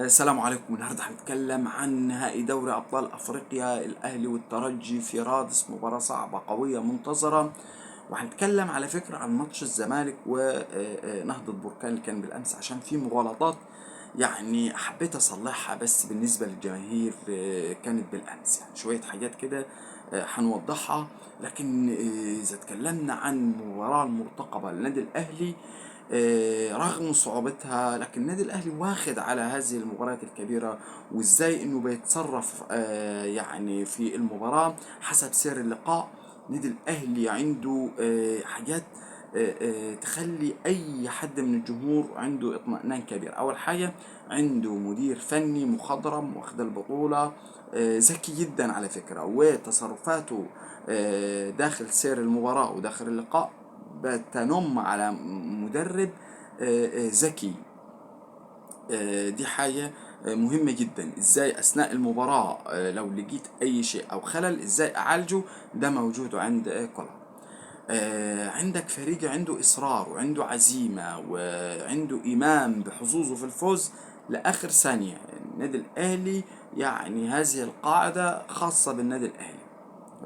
السلام عليكم. النهارده هنتكلم عن نهائي دوري ابطال افريقيا، الاهلي والترجي في رادس، مباراة صعبة قوية منتظرة. وهنتكلم على فكرة عن ماتش الزمالك ونهضة بركان اللي كان بالامس، عشان في مغالطات يعني حبيت اصلحها، بس بالنسبة للجماهير كانت بالامس يعني شوية حاجات كده هنوضحها. لكن اذا اتكلمنا عن المباراة المرتقبة للنادي الاهلي، رغم صعوبتها، لكن النادي الاهلي واخد على هذه المباريات الكبيره، وازاي انه بيتصرف يعني في المباراه حسب سير اللقاء. النادي الاهلي عنده حاجات تخلي اي حد من الجمهور عنده اطمئنان كبير. اول حاجه، عنده مدير فني مخضرم واخد البطوله، ذكي جدا على فكره، وتصرفاته داخل سير المباراه وداخل اللقاء بتنم على مدرب ذكي. دي حاجة مهمة جدا. ازاي اثناء المباراة لو لقيت اي شيء او خلل ازاي اعالجه، ده موجود عند كولر. عندك فريق عنده اصرار وعنده عزيمة وعنده ايمان بحظوظه في الفوز لاخر ثانية. النادي الاهلي يعني هذه القاعدة خاصة بالنادي الاهلي،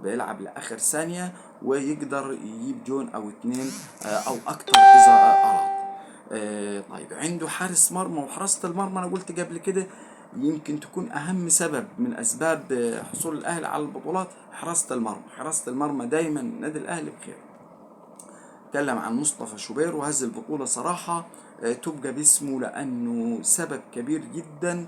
بيلعب لاخر ثانية ويقدر يجيب جون او اتنين او اكتر اذا اراد. طيب، عنده حارس مرمى، وحراسة المرمى انا قلت قبل كده يمكن تكون اهم سبب من اسباب حصول الاهلي على البطولات. حراسة المرمى دايما النادي الاهلي بخير. اتكلم عن مصطفى شوبير، وهذه البطولة صراحة تبقى باسمه، لأنه سبب كبير جدا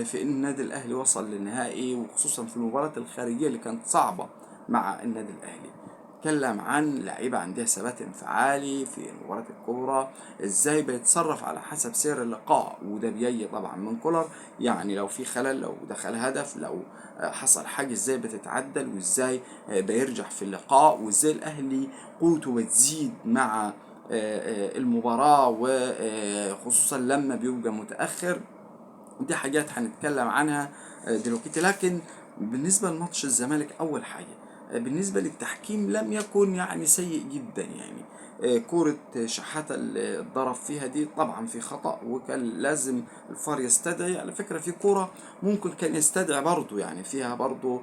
في إن النادي الأهلي وصل للنهائي، وخصوصا في المباراة الخارجية اللي كانت صعبة مع النادي الأهلي. اتكلم عن لعيبة عندها ثبات انفعالي في المباراة الكبرى، ازاي بيتصرف على حسب سير اللقاء، وده بيجي طبعا من كولر. يعني لو في خلل، لو دخل هدف، لو حصل حاجة، ازاي بتتعدل، وازاي بيرجع في اللقاء، وازاي الاهلي قوته بتزيد مع المباراة، وخصوصا لما بيبقى متأخر. دي حاجات هنتكلم عنها دلوقتي. لكن بالنسبة لماتش الزمالك، أول حاجة بالنسبة للتحكيم لم يكن يعني سيء جدا. يعني كورة شحاتة اللي اتضرب فيها دي طبعا في خطأ، وكان لازم الفار يستدعي. على فكرة في كورة ممكن كان يستدعي برضه، يعني فيها برضه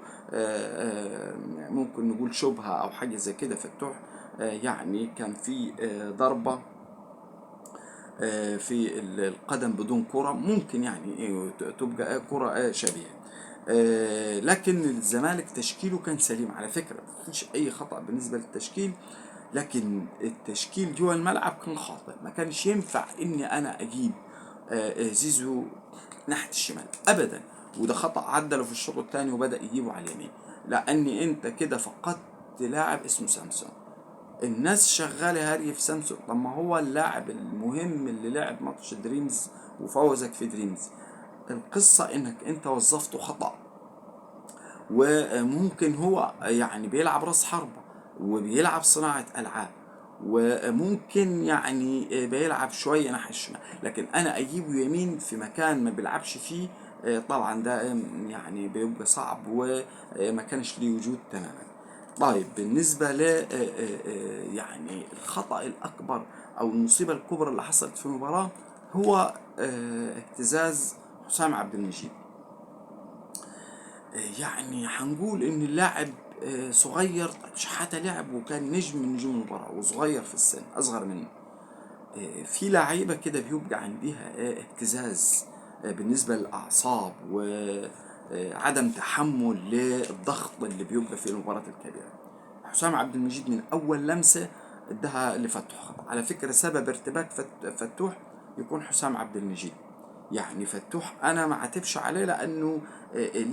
ممكن نقول شبهة أو حاجة زي كده. فتوح يعني كان في ضربة في القدم بدون كرة، ممكن يعني تبقى كرة شبيهة. لكن الزمالك تشكيله كان سليم على فكرة، مفيش أي خطأ بالنسبة للتشكيل. لكن التشكيل جوه الملعب كان خاطئ. ما كانش ينفع إني أنا أجيب زيزو ناحية الشمال أبدا، وده خطأ عدله في الشوط الثاني وبدأ يجيبه على اليمين، لأني أنت كده فقدت لاعب اسمه سامسون. الناس شغاله هاري في سامسون. طب ما هو اللاعب المهم اللي لعب ماتش دريمز وفوزك في دريمز. القصة انك انت وظفته خطأ، وممكن هو يعني بيلعب راس حربة وبيلعب صناعة ألعاب، وممكن يعني بيلعب شوية ناحية الشمال، لكن أنا أجيبه يمين في مكان ما بيلعبش فيه طبعا ده يعني بيبقى صعب، وما كانش ليه وجود تماما. طيب، بالنسبة ل يعني الخطأ الأكبر أو المصيبة الكبرى اللي حصلت في المباراة، هو اهتزاز حسام عبد المجيد. يعني هنقول ان اللاعب صغير. طيب، شحاتة لعب وكان نجم من نجوم المباراة، وصغير في السن، اصغر منه. في لعيبة كده بيبقى عندها اهتزاز بالنسبة للأعصاب، وعدم تحمل للضغط اللي بيبقى في المباراة الكبيرة. حسام عبد المجيد من أول لمسة ادها لفتوح خطأ. على فكرة سبب ارتباك فتوح يكون حسام عبد المجيد. يعني فتوح انا ما عاتبش عليه، لانه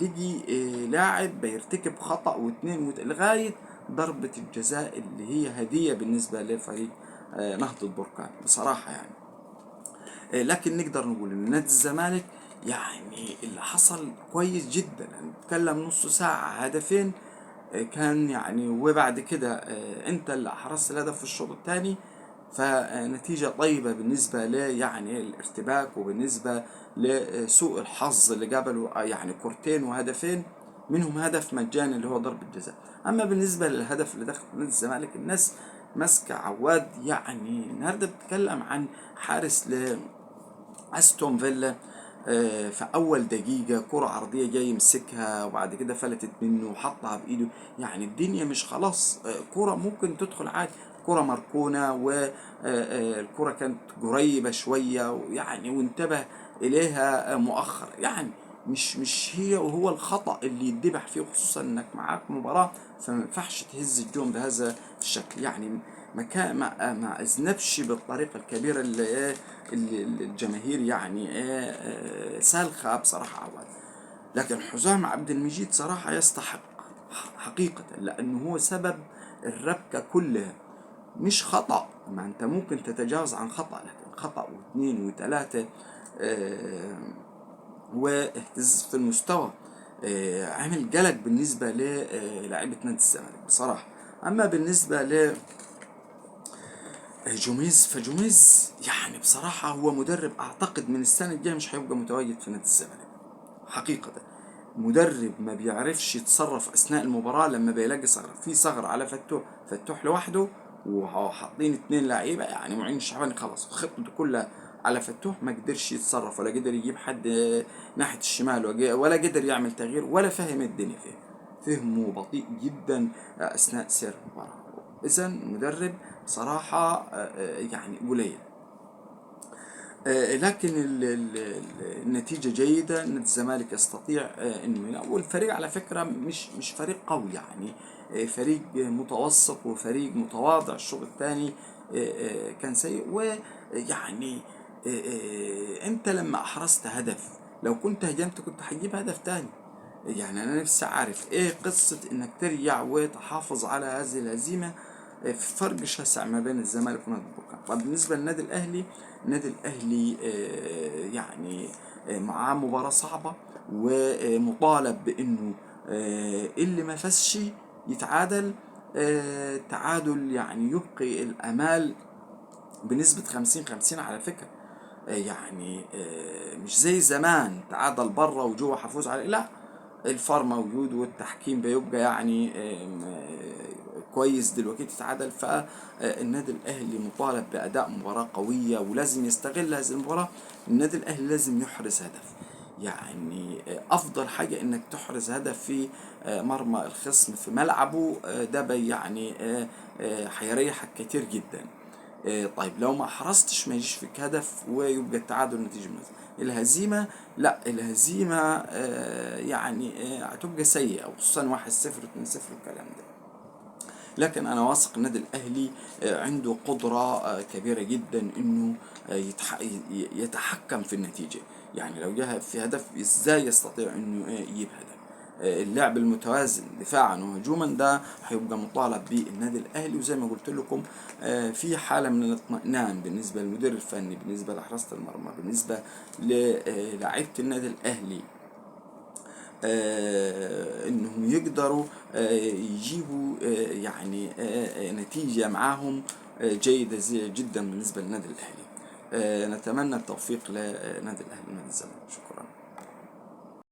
لقي لاعب بيرتكب خطأ واتنين لغاية ضربة الجزاء اللي هي هدية بالنسبة لفريق نهضة بركان بصراحة يعني. لكن نقدر نقول ان نادي الزمالك يعني اللي حصل كويس جدا. نتكلم نص ساعة هدفين كان يعني، وبعد كده انت اللي احرزت الهدف في الشوط الثاني. فنتيجة طيبة بالنسبة ل يعني الارتباك، وبالنسبة لسوء الحظ اللي قبلوا يعني كورتين وهدفين، منهم هدف مجاني اللي هو ضربة جزاء. اما بالنسبة للهدف اللي دخل نادي الزمالك، الناس ماسكة عواد. يعني النهارده بتتكلم عن حارس لاستون فيلا في اول دقيقة كرة عرضية جاي يمسكها وبعد كده فلتت منه وحطها بايده. يعني الدنيا مش خلاص، كرة ممكن تدخل عادي، كرة مركونة، والكرة كانت قريبة شوية يعني، وانتبه إليها مؤخر يعني. مش هي وهو الخطأ اللي يدبح فيه، خصوصا انك معاك مباراة، فما ينفعش تهز الجون بهذا الشكل يعني. ما اذنبش بالطريقة الكبيرة اللي الجماهير يعني سالخة بصراحة عواد. لكن حسام عبد المجيد صراحة يستحق حقيقة، لأنه هو سبب الربكة كلها. مش خطأ، ما أنت ممكن تتجاوز عن خطأ، لكن خطأ واثنين وثلاثة واهتزاز في المستوى عامل قلق بالنسبة للاعيبة نادي الزمالك بصراحة. أما بالنسبة جوميز، فجوميز يعني بصراحة هو مدرب أعتقد من السنة الجاية مش هيبقى متواجد في نادي الزمالك حقيقة. مدرب ما بيعرفش يتصرف أثناء المباراة، لما بيلاقي ثغرة في ثغرة على فتوح لوحده، وحاطين اتنين لعيبة يعني معين الشعباني، خلاص خطته كلها على فتوح، ما قدرش يتصرف ولا قدر يجيب حد ناحية الشمال، ولا قدر يعمل تغيير ولا فهم الدنيا فيه. فهمه بطيء جدا أثناء سير المباراة. إذا مدرب صراحة يعني قليل. لكن النتيجة جيدة، نادي الزمالك يستطيع انه يلعب، والفريق على فكرة مش فريق قوي يعني، فريق متوسط وفريق متواضع. الشوط الثاني كان سيء، ويعني انت لما احرزت هدف، لو كنت هجمت كنت هتجيب هدف تاني. يعني انا نفسي اعرف ايه قصة انك ترجع وتحافظ على هذه الهزيمة في فرق شاسع ما بين الزمالك ونادي البركان. طب بالنسبة للنادي الاهلي، النادي الاهلي يعني معاه مباراة صعبة، ومطالب بانه اللي ما فازش يتعادل. تعادل يعني يبقي الامال بنسبة 50-50 على فكرة. يعني مش زي زمان تعادل بره وجوه حفوز عليه، لا، الفار موجود والتحكيم بيبقى يعني كويس دلوقتي تتعادل. فالنادي الاهلي مطالب باداء مباراه قويه، ولازم يستغل هذه المباراه. النادي الاهلي لازم يحرز هدف، يعني افضل حاجه انك تحرز هدف في مرمى الخصم في ملعبه، ده يعني هيريحك كتير جدا. طيب لو ما حرزتش ما يجيش فيك هدف ويبقى التعادل نتيجة مناسبة. الهزيمة، لا، الهزيمة يعني هتبقى سيئة، وخصوصا 1-0 2-0 الكلام ده. لكن انا واثق النادي الاهلي عنده قدرة كبيرة جدا انه يتحكم في النتيجة. يعني لو جاء في هدف ازاي يستطيع انه يجيب هدف. اللعب المتوازن دفاعا وهجوما ده هيبقى مطالب به النادي الاهلي. وزي ما قلت لكم في حاله من الاطمئنان بالنسبه للمدير الفني، بالنسبه لحراسه المرمى، بالنسبه للاعيبه النادي الاهلي، انهم يقدروا يجيبوا يعني نتيجة معاهم جيدة جدا بالنسبة للنادي الاهلي. نتمنى التوفيق لنادي الاهلي ونادي الزمالك. شكرا.